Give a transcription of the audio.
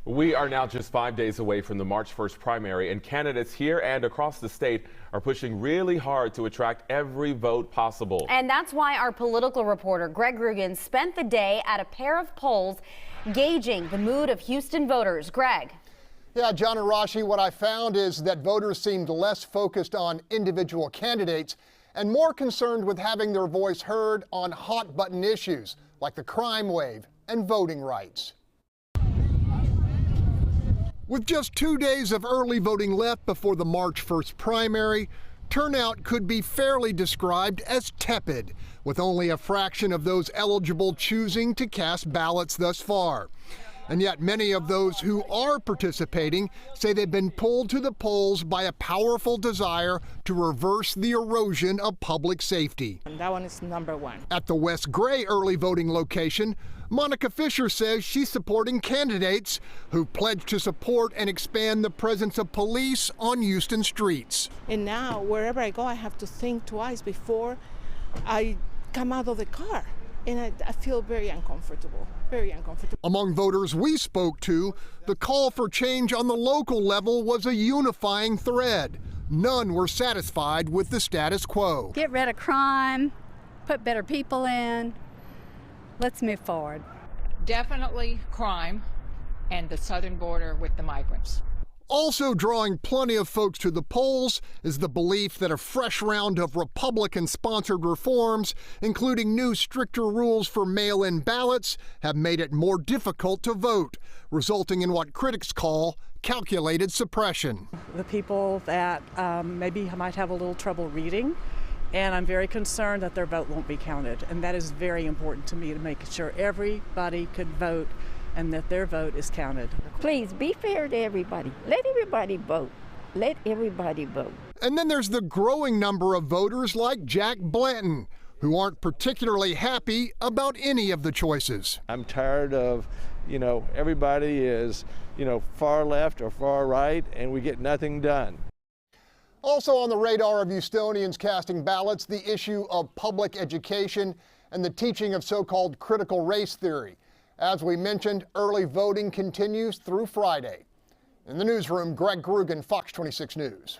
We are now just 5 days away from the March 1st primary, and candidates here and across the state are pushing really hard to attract every vote possible. And that's why our political reporter Greg Groogan spent the day at a pair of polls gauging the mood of Houston voters. Greg. Yeah, John and Rashi, what I found is that voters seemed less focused on individual candidates and more concerned with having their voice heard on hot button issues like the crime wave and voting rights. With just 2 days of early voting left before the March 1st primary, turnout could be fairly described as tepid, with only a fraction of those eligible choosing to cast ballots thus far. And yet many of those who are participating say they've been pulled to the polls by a powerful desire to reverse the erosion of public safety. And that one is number one. At the West Gray early voting location, Monica Fisher says she's supporting candidates who pledge to support and expand the presence of police on Houston streets. And now, wherever I go, I have to think twice before I come out of the car. And I feel very uncomfortable, very uncomfortable. Among voters we spoke to, the call for change on the local level was a unifying thread. None were satisfied with the status quo. Get rid of crime, put better people in. Let's move forward. Definitely crime and the southern border with the migrants. Also drawing plenty of folks to the polls is the belief that a fresh round of Republican-sponsored reforms, including new stricter rules for mail-in ballots, have made it more difficult to vote, resulting in what critics call calculated suppression. The people that maybe might have a little trouble reading, and I'm very concerned that their vote won't be counted. And that is very important to me, to make sure everybody could vote and that their vote is counted. Please be fair to everybody. Let everybody vote. Let everybody vote. And then there's the growing number of voters like Jack Blanton, who aren't particularly happy about any of the choices. I'm tired of, everybody is, far left or far right, and we get nothing done. Also on the radar of Houstonians casting ballots, the issue of public education and the teaching of so-called critical race theory. As we mentioned, early voting continues through Friday. In the newsroom, Greg Groogan, Fox 26 News.